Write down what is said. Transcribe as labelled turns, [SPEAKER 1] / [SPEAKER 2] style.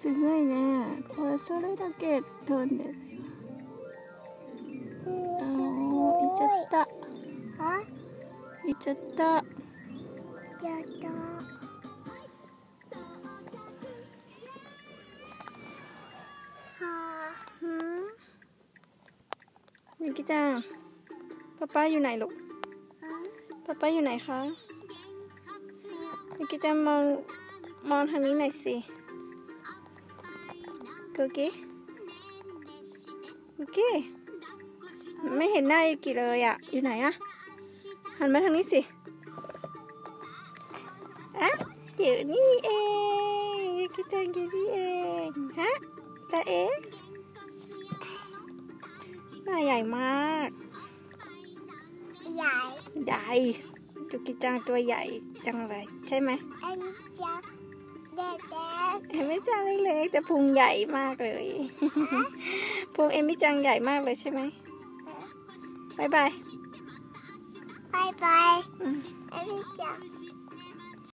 [SPEAKER 1] すごいね。これそれだけ飛んでるよ。行っちゃった。行っちゃった。มิกิจังป้าอยู่ไหนลูกป้าอยู่ไหนคะมิกิจังมองทางนี้หน่อยสิกุกิไม่เห็นหน้ายูกิเลยอ่ะอยู่ไหนอ่ะหันมาทางนี้สิอ่ะอยู่นี่เองยูกิจังอยู่นี่เองฮะตาเอ๋หน้าใหญ่มากใหญ่ยูกิจังตัวใหญ่จังเลยใช่ไหมเอ็มมิจังเล็กๆแต่พุงใหญ่มากเลยพุงเอ็มมิจังใหญ่มากเลยใช่ไหมบายบายเอ็มมิจัง